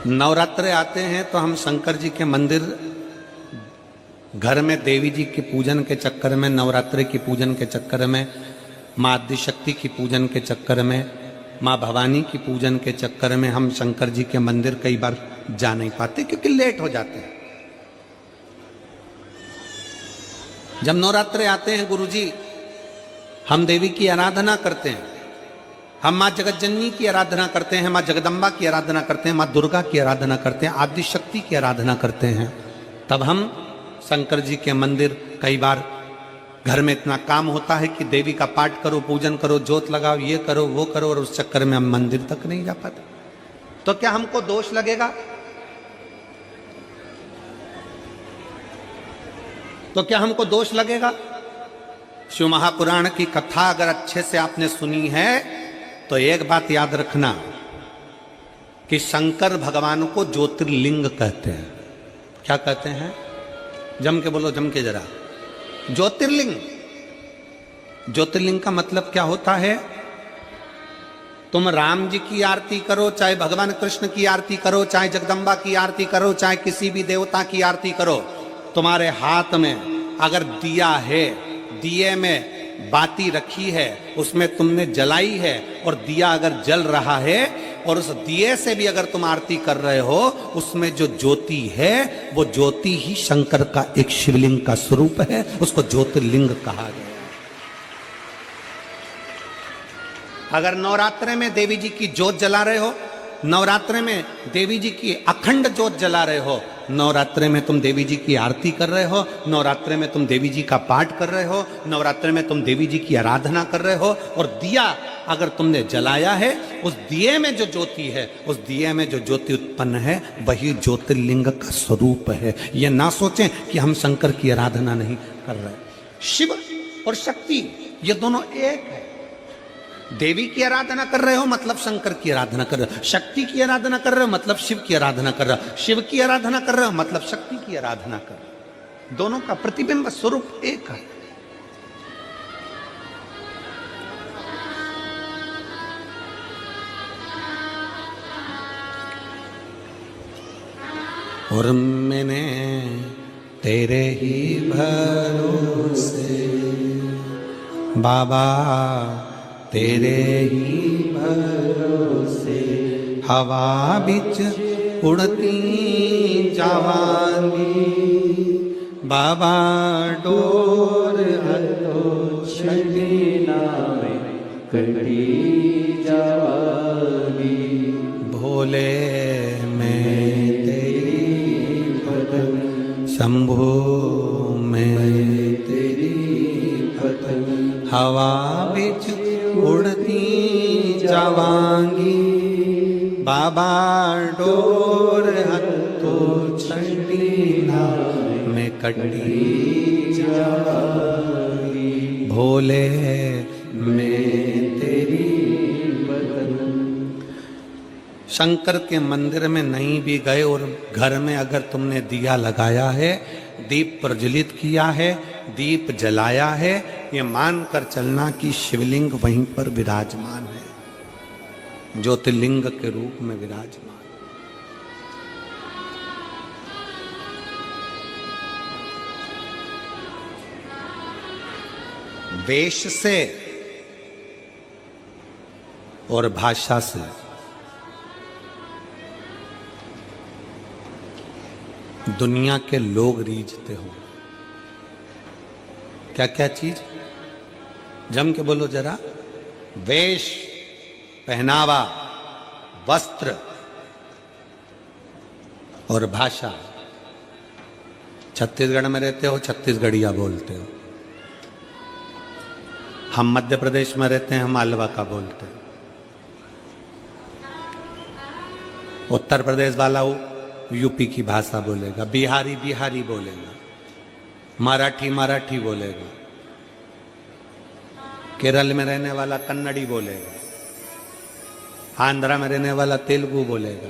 नवरात्रे आते हैं तो हम शंकर जी के मंदिर घर में देवी जी के पूजन के चक्कर में, नवरात्रि की पूजन के चक्कर में, माँ आदिशक्ति की पूजन के चक्कर में, माँ भवानी की पूजन के चक्कर में हम शंकर जी के मंदिर कई बार जा नहीं पाते क्योंकि लेट हो जाते हैं। जब नवरात्रे आते हैं गुरुजी, हम देवी की आराधना करते हैं, हम माँ जगतजननी की आराधना करते हैं, माँ जगदम्बा की आराधना करते हैं, माँ दुर्गा की आराधना करते हैं, आदिशक्ति की आराधना करते हैं। तब हम शंकर जी के मंदिर, कई बार घर में इतना काम होता है कि देवी का पाठ करो, पूजन करो, जोत लगाओ, ये करो वो करो, और उस चक्कर में हम मंदिर तक नहीं जा पाते। तो क्या हमको दोष लगेगा? तो क्या हमको दोष लगेगा? शिव महापुराण की कथा अगर अच्छे से आपने सुनी है तो एक बात याद रखना कि शंकर भगवान को ज्योतिर्लिंग कहते हैं। क्या कहते हैं? जम के बोलो, जम के जरा। ज्योतिर्लिंग। ज्योतिर्लिंग का मतलब क्या होता है? तुम राम जी की आरती करो, चाहे भगवान कृष्ण की आरती करो, चाहे जगदम्बा की आरती करो, चाहे किसी भी देवता की आरती करो, तुम्हारे हाथ में अगर दिया है, दिए में बाती रखी है, उसमें तुमने जलाई है, और दिया अगर जल रहा है और उस दिए से भी अगर तुम आरती कर रहे हो, उसमें जो ज्योति है वो ज्योति ही शंकर का एक शिवलिंग का स्वरूप है, उसको ज्योतिर्लिंग कहा गया। अगर नवरात्रे में देवी जी की ज्योत जला रहे हो, नवरात्रे में देवी जी की अखंड ज्योत जला रहे हो, नवरात्रे में तुम देवी जी की आरती कर रहे हो, नवरात्रे में तुम देवी जी का पाठ कर रहे हो, नवरात्रे में तुम देवी जी की आराधना कर रहे हो, और दिया अगर तुमने जलाया है, उस दिए में जो ज्योति है, उस दिए में जो ज्योति उत्पन्न है, वही ज्योतिर्लिंग का स्वरूप है। ये ना सोचें कि हम शंकर की आराधना नहीं कर रहे। शिव और शक्ति ये दोनों एक है। देवी की आराधना कर रहे हो मतलब शंकर की आराधना कर रहे हो, शक्ति की आराधना कर रहे हो मतलब शिव की आराधना कर रहे हो, शिव की आराधना कर रहे हो मतलब शक्ति की आराधना कर रहे हो। दोनों का प्रतिबिंब स्वरूप एक है। और मैंने तेरे ही भरोसे बाबा, तेरे ही भरोसे हवा बिच उड़ती जावांगी, बाबा डोर हथो छड़ी नावे कटी जावांगी, भोले मैं तेरी भजन, शंभो मैं तेरी भजन, हवा बिच उड़ती जावांगी, बाबा डोर हथो छड़ी में कटी जावांगी, भोले मैं तेरी बदन। शंकर के मंदिर में नहीं भी गए और घर में अगर तुमने दिया लगाया है, दीप प्रज्वलित किया है, दीप जलाया है, ये मानकर चलना कि शिवलिंग वहीं पर विराजमान है, ज्योतिर्लिंग के रूप में विराजमान। वेश से और भाषा से दुनिया के लोग रीझते हो। क्या क्या चीज? जम के बोलो जरा। वेश, पहनावा, वस्त्र और भाषा। छत्तीसगढ़ में रहते हो, छत्तीसगढ़िया बोलते हो। हम मध्य प्रदेश में रहते हैं, हम मालवा का बोलते हैं। उत्तर प्रदेश वाला यूपी की भाषा बोलेगा, बिहारी बिहारी बोलेगा, मराठी मराठी बोलेगा, केरल में रहने वाला कन्नड़ी बोलेगा, आंध्रा में रहने वाला तेलुगु बोलेगा,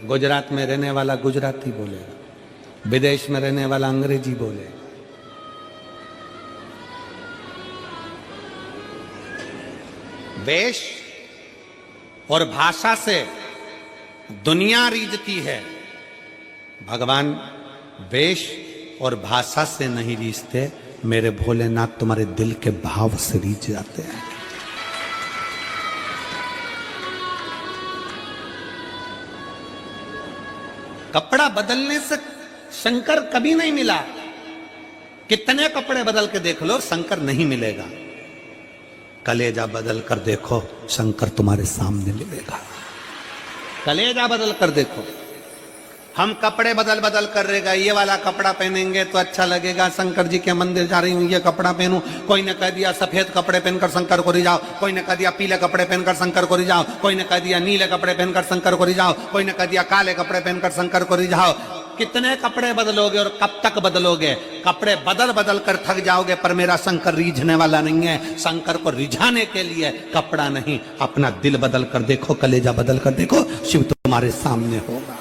गुजरात में रहने वाला गुजराती बोलेगा, विदेश में रहने वाला अंग्रेजी बोलेगा। वेश और भाषा से दुनिया रीझती है, भगवान वेश और भाषा से नहीं रीझते, मेरे भोलेनाथ तुम्हारे दिल के भाव से रीझ जाते हैं। कपड़ा बदलने से शंकर कभी नहीं मिला। कितने कपड़े बदल के देख लो, शंकर नहीं मिलेगा। कलेजा बदल कर देखो, शंकर तुम्हारे सामने मिलेगा। कलेजा बदल कर देखो। हम कपड़े बदल बदल कर रहेगा, ये वाला कपड़ा पहनेंगे तो अच्छा लगेगा, शंकर जी के मंदिर जा रही हूं ये कपड़ा पहनूं। कोई ने कह दिया सफेद कपड़े पहनकर शंकर को रिझाओ, कोई ने कह दिया पीले कपड़े पहनकर शंकर को रिझाओ, कोई ने कह दिया नीले कपड़े पहनकर शंकर को रिझाओ, कोई ने कह दिया काले कपड़े पहनकर शंकर को रिझाओ। कितने कपड़े बदलोगे और कब तक बदलोगे? कपड़े बदल बदल कर थक जाओगे, पर मेरा शंकर रीझने वाला नहीं है। शंकर को रिझाने के लिए कपड़ा नहीं, अपना दिल बदल कर देखो, कलेजा बदल कर देखो, शिव तुम्हारे सामने होगा।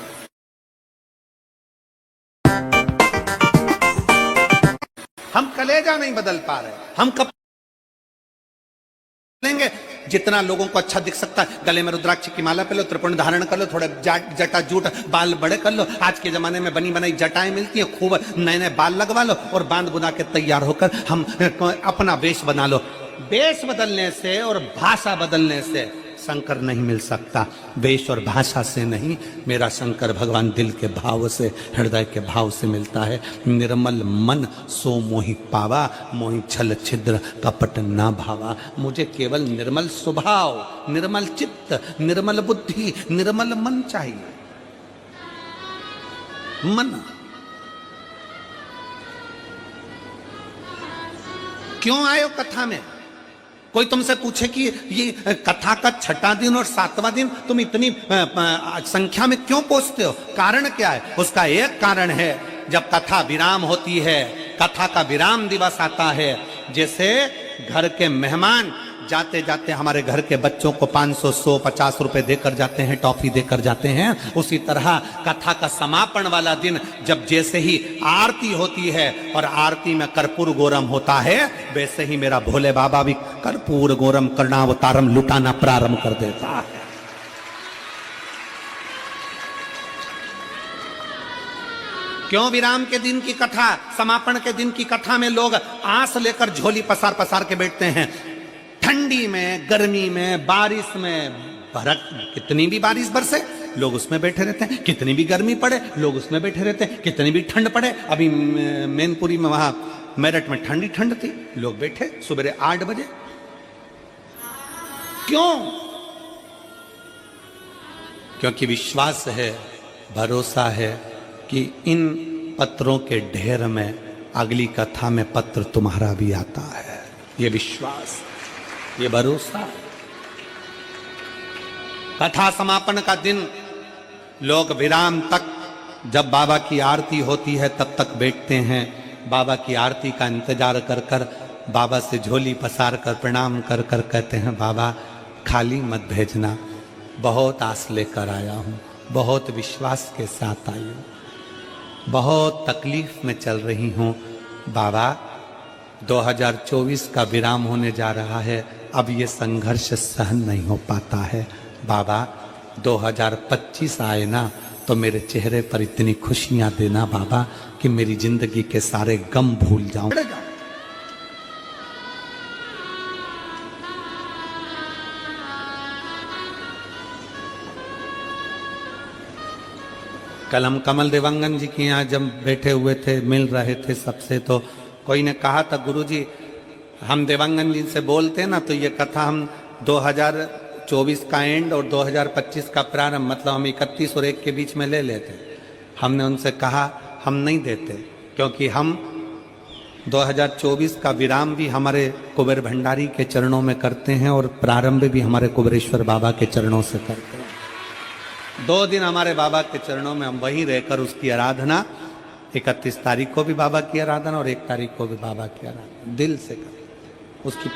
हम कलेजा नहीं बदल पा रहे, हम कब लेंगे? जितना लोगों को अच्छा दिख सकता है, गले में रुद्राक्ष की माला पहन लो, त्रिपुंड धारण कर लो, थोड़े जटा जूट बाल बड़े कर लो। आज के जमाने में बनी बनाई जटाएं मिलती हैं, खूब नए नए बाल लगवा लो और बांध बुना के तैयार होकर हम अपना वेश बना लो। वेश बदलने से और भाषा बदलने से शंकर नहीं मिल सकता, वेश और भाषा से नहीं। मेरा शंकर भगवान दिल के भाव से, हृदय के भाव से मिलता है। निर्मल मन सो मोहि पावा, मोहि छल छिद्र कपट ना भावा। मुझे केवल निर्मल स्वभाव, निर्मल चित्त, निर्मल बुद्धि, निर्मल मन चाहिए। मन क्यों आयो कथा में? कोई तुमसे पूछे कि ये कथा का छठा दिन और सातवां दिन तुम इतनी संख्या में क्यों पहुंचते हो, कारण क्या है? उसका एक कारण है, जब कथा विराम होती है, कथा का विराम दिवस आता है, जैसे घर के मेहमान जाते जाते हमारे घर के बच्चों को 500, 100, 50 रुपए देकर जाते हैं, टॉफी देकर जाते हैं, उसी तरह कथा का समापन वाला दिन जब जैसे ही आरती होती है और आरती में कर्पूर गौरम होता है, वैसे ही मेरा भोले बाबा भी कर्पूर गौरम कर्णावतारम लुटाना प्रारंभ कर देता है। क्यों विराम के दिन की कथा, समापन के दिन की कथा में लोग आस लेकर झोली पसार पसार के बैठते हैं? ठंडी में, गर्मी में, बारिश में, कितनी भी बारिश बरसे लोग उसमें बैठे रहते हैं, कितनी भी गर्मी पड़े लोग उसमें बैठे रहते हैं, कितनी भी ठंड पड़े। अभी मैनपुरी में, वहां मेरठ में ठंड थी, लोग बैठे सुबह 8 बजे। क्यों? क्योंकि विश्वास है, भरोसा है कि इन पत्रों के ढेर में अगली कथा में पत्र तुम्हारा भी आता है। ये विश्वास, ये भरोसा। कथा समापन का दिन लोग विराम तक, जब बाबा की आरती होती है तब तक बैठते हैं। बाबा की आरती का इंतजार कर कर बाबा से झोली पसार कर प्रणाम कर कर कहते हैं, बाबा खाली मत भेजना, बहुत आस लेकर आया हूँ, बहुत विश्वास के साथ आई हूँ, बहुत तकलीफ में चल रही हूँ। बाबा 2024 का विराम होने जा रहा है, अब ये संघर्ष सहन नहीं हो पाता है। बाबा 2025 आए ना तो मेरे चेहरे पर इतनी खुशियां देना बाबा कि मेरी जिंदगी के सारे गम भूल जाऊं। कल हम कमल देवांगन जी के यहाँ जब बैठे हुए थे, मिल रहे थे सबसे, तो कोई ने कहा था, गुरुजी हम देवांगन जी से बोलते हैं ना तो ये कथा हम 2024 का एंड और 2025 का प्रारंभ, मतलब हम 31 और 1 के बीच में ले लेते। हमने उनसे कहा हम नहीं देते, क्योंकि हम 2024 का विराम भी हमारे कुबेर भंडारी के चरणों में करते हैं और प्रारंभ भी हमारे कुबेरेश्वर बाबा के चरणों से करते हैं। 2 दिन हमारे बाबा के चरणों में हम वहीं रहकर उसकी आराधना, 31 तारीख को भी बाबा की आराधना और 1 तारीख को भी बाबा की आराधना दिल से कर। उसकी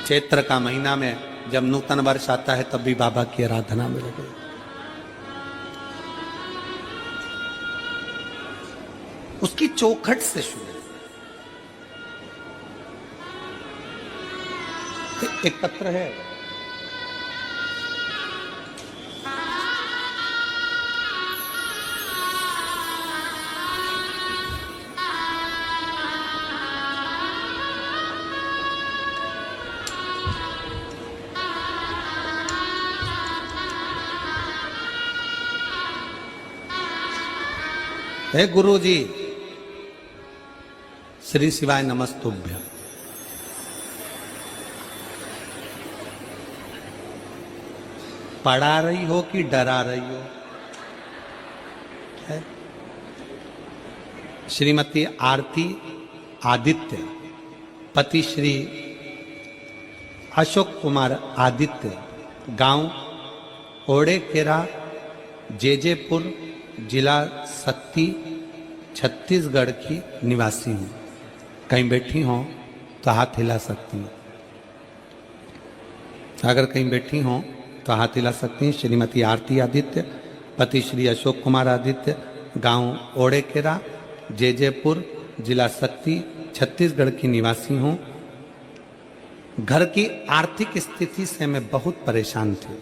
चैत्र का महीना में जब नूतन वर्ष आता है तब भी बाबा की आराधना में लगे। उसकी चौखट से शुरू। एक पत्र है, हे गुरु जी, श्री शिवाय नमस्तुभ्यं। पढ़ा रही हो कि डरा रही हो? है? श्रीमती आरती आदित्य, पति श्री अशोक कुमार आदित्य, गांव ओड़ेकेरा, जेजेपुर, जिला सक्ती, छत्तीसगढ़ की निवासी हूं। कहीं बैठी हो तो हाथ हिला सकती हूँ। अगर कहीं बैठी हो तो हाथ हिला सकती हैं। श्रीमती आरती आदित्य, पति श्री अशोक कुमार आदित्य, गांव ओड़ेकेरा, जेजेपुर, जिला सक्ती, छत्तीसगढ़ की निवासी हूं। घर की आर्थिक स्थिति से मैं बहुत परेशान थी।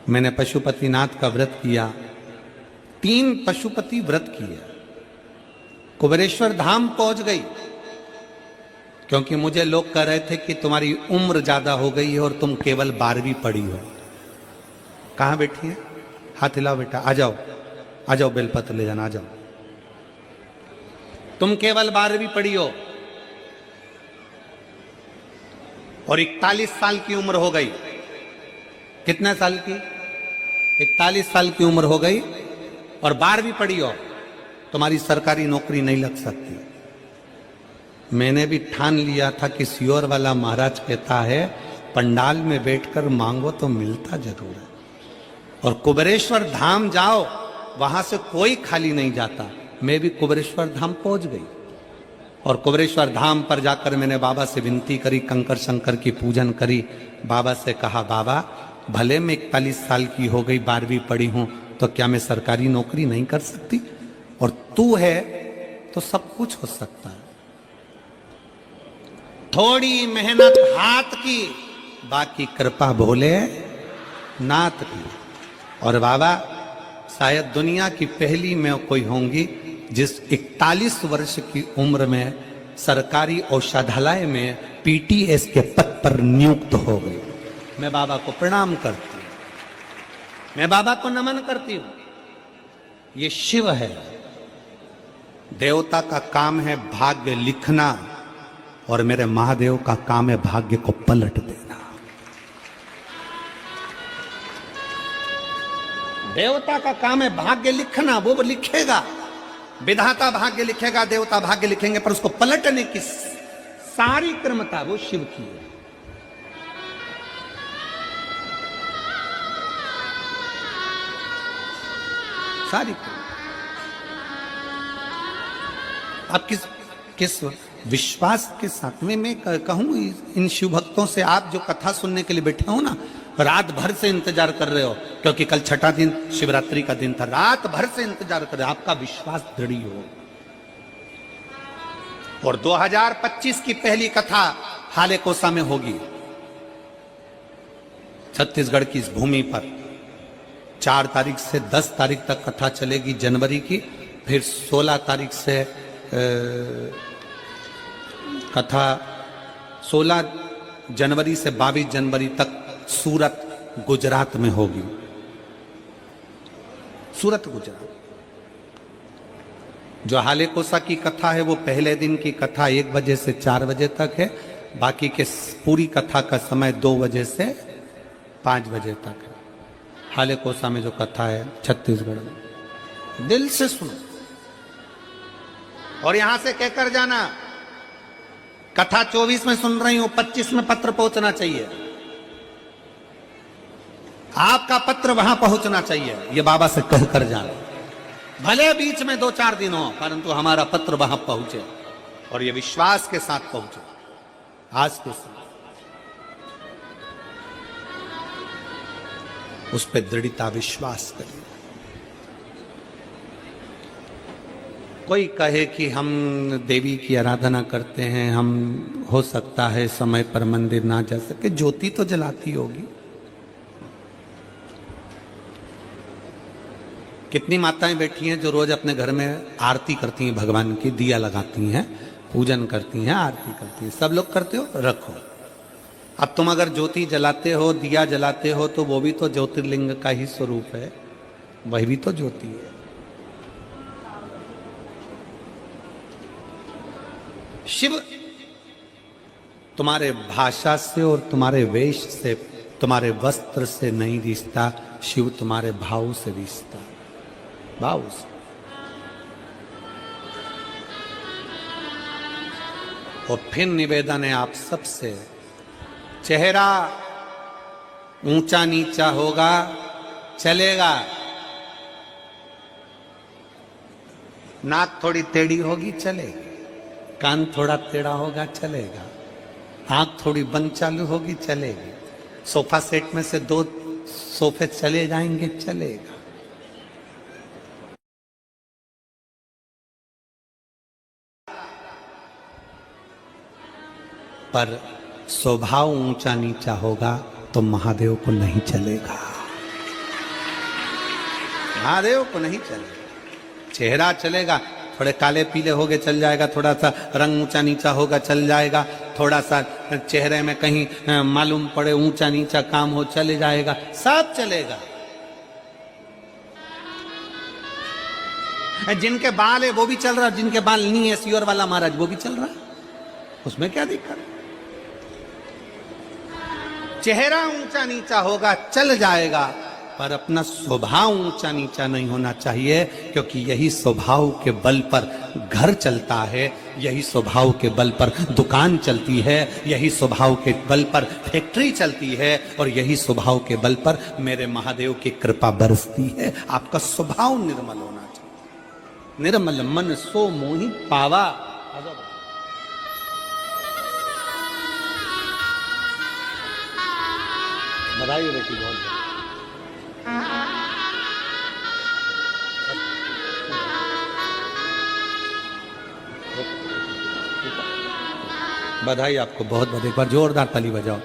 मैंने पशुपतिनाथ का व्रत किया, 3 पशुपति व्रत किए, कुबेरेश्वर धाम पहुंच गई, क्योंकि मुझे लोग कह रहे थे कि तुम्हारी उम्र ज्यादा हो गई है और तुम केवल 12वीं पढ़ी हो। कहां बैठी है? हाथ हिलाओ बेटा, आ जाओ, आ जाओ, बेलपत्र ले जाना, आ जाओ। तुम केवल 12वीं पढ़ी हो और 41 साल की उम्र हो गई। कितने साल की? 41 साल की उम्र हो गई और 12वीं पढ़ी हो, तुम्हारी सरकारी नौकरी नहीं लग सकती। मैंने भी ठान लिया था कि सियोर वाला महाराज कहता है पंडाल में बैठकर मांगो तो मिलता जरूर है। और कुबेरेश्वर धाम जाओ, वहां से कोई खाली नहीं जाता। मैं भी कुबेरेश्वर धाम पहुंच गई और कुबेरेश्वर धाम पर जाकर मैंने बाबा से विनती करी, कंकर शंकर की पूजन करी। बाबा से कहा, बाबा भले मैं 41 साल की हो गई, 12वीं पढ़ी हूं, तो क्या मैं सरकारी नौकरी नहीं कर सकती? और तू है तो सब कुछ हो सकता है। थोड़ी मेहनत हाथ की, बाकी कृपा भोले नाथ की। और बाबा शायद दुनिया की पहली मैं कोई होंगी जिस 41 वर्ष की उम्र में सरकारी औषधालय में पीटीएस के पद पर नियुक्त हो गई। मैं बाबा को प्रणाम करती हूं, मैं बाबा को नमन करती हूं। ये शिव है। देवता का काम है भाग्य लिखना और मेरे महादेव का काम है भाग्य को पलट देना। देवता का काम है भाग्य लिखना, वो लिखेगा, विधाता भाग्य लिखेगा, देवता भाग्य लिखेंगे, पर उसको पलटने की सारी क्रमता वो शिव की है। सारी आप किस विश्वास के साथ में मैं कहूं इन शिव भक्तों से, आप जो कथा सुनने के लिए बैठे हो ना, रात भर से इंतजार कर रहे हो, क्योंकि कल छठा दिन शिवरात्रि का दिन था, रात भर से इंतजार कर रहे हो, आपका विश्वास दृढ़ हो। और 2025 की पहली कथा हालेकोसा में होगी, छत्तीसगढ़ की इस भूमि पर। 4 तारीख से 10 तारीख तक कथा चलेगी जनवरी की, फिर 16 तारीख से कथा 16 जनवरी से 22 जनवरी तक सूरत गुजरात में होगी। सूरत गुजरात। जो हालेकोसा की कथा है वो पहले दिन की कथा 1 बजे से 4 बजे तक है, बाकी के पूरी कथा का समय 2 बजे से 5 बजे तक है। हालेकोसा में जो कथा है छत्तीसगढ़ में, दिल से सुनो और यहां से कहकर जाना, कथा 24 में सुन रही हूं, 25 में पत्र पहुंचना चाहिए, आपका पत्र वहां पहुंचना चाहिए, ये बाबा से कहकर जाना। भले बीच में 2-4 दिन हो, परंतु हमारा पत्र वहां पहुंचे और ये विश्वास के साथ पहुंचे। आज के साथ उस पर दृढ़ता विश्वास करिए। कोई कहे कि हम देवी की आराधना करते हैं, हम हो सकता है समय पर मंदिर ना जा सके, ज्योति तो जलाती होगी। कितनी माताएं बैठी हैं जो रोज अपने घर में आरती करती हैं, भगवान की दिया लगाती हैं, पूजन करती हैं, आरती करती हैं। सब लोग करते हो, रखो। अब तुम अगर ज्योति जलाते हो, दिया जलाते हो, तो वो भी तो ज्योतिर्लिंग का ही स्वरूप है, वही भी तो ज्योति है। शिव तुम्हारे भाषा से और तुम्हारे वेश से, तुम्हारे वस्त्र से नहीं रिश्ता, शिव तुम्हारे भाव से रिश्ता, भाव से। और फिर निवेदन है आप सबसे, चेहरा ऊंचा नीचा होगा चलेगा, नाक थोड़ी टेढ़ी होगी चलेगी, कान थोड़ा टेढ़ा होगा चलेगा, आंख थोड़ी बंद चालू होगी चलेगी, सोफा सेट में से 2 सोफे चले जाएंगे चलेगा। पर स्वभाव ऊंचा नीचा होगा तो महादेव को नहीं चलेगा, महादेव को नहीं चलेगा। चेहरा चलेगा, थोड़े काले पीले होगे चल जाएगा, थोड़ा सा रंग ऊंचा नीचा होगा चल जाएगा, थोड़ा सा चेहरे में कहीं मालूम पड़े ऊंचा नीचा काम हो चले जाएगा, सब चलेगा। जिनके बाल है वो भी चल रहा, जिनके बाल नहीं है सियोर वाला महाराज वो भी चल रहा, उसमें क्या दिक्कत। चेहरा ऊंचा नीचा होगा चल जाएगा, पर अपना स्वभाव ऊंचा नीचा नहीं होना चाहिए, क्योंकि यही स्वभाव के बल पर घर चलता है, यही स्वभाव के बल पर दुकान चलती है, यही स्वभाव के बल पर फैक्ट्री चलती है, और यही स्वभाव के बल पर मेरे महादेव की कृपा बरसती है। आपका स्वभाव निर्मल होना चाहिए। निर्मल मन सो मोहि पावा। बधाई बेटी, बहुत बधाई आपको बहुत बहुत। एक बार जोरदार ताली बजाओ।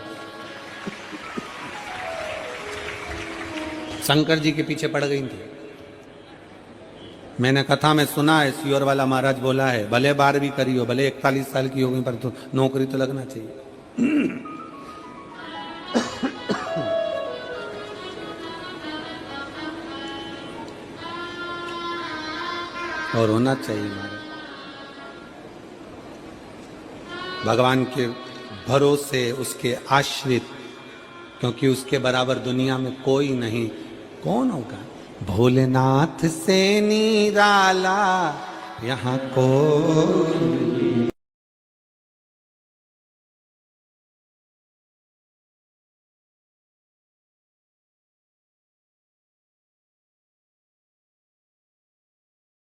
शंकर जी के पीछे पड़ गई थी। मैंने कथा में सुना है, सियोर वाला महाराज बोला है, भले 12वीं करी हो, भले 41 साल की हो गई, पर तो नौकरी तो लगना चाहिए। और होना चाहिए महाराज। भगवान के भरोसे, उसके आश्रित, क्योंकि उसके बराबर दुनिया में कोई नहीं। कौन होगा? भोलेनाथ से निराला यहाँ कोई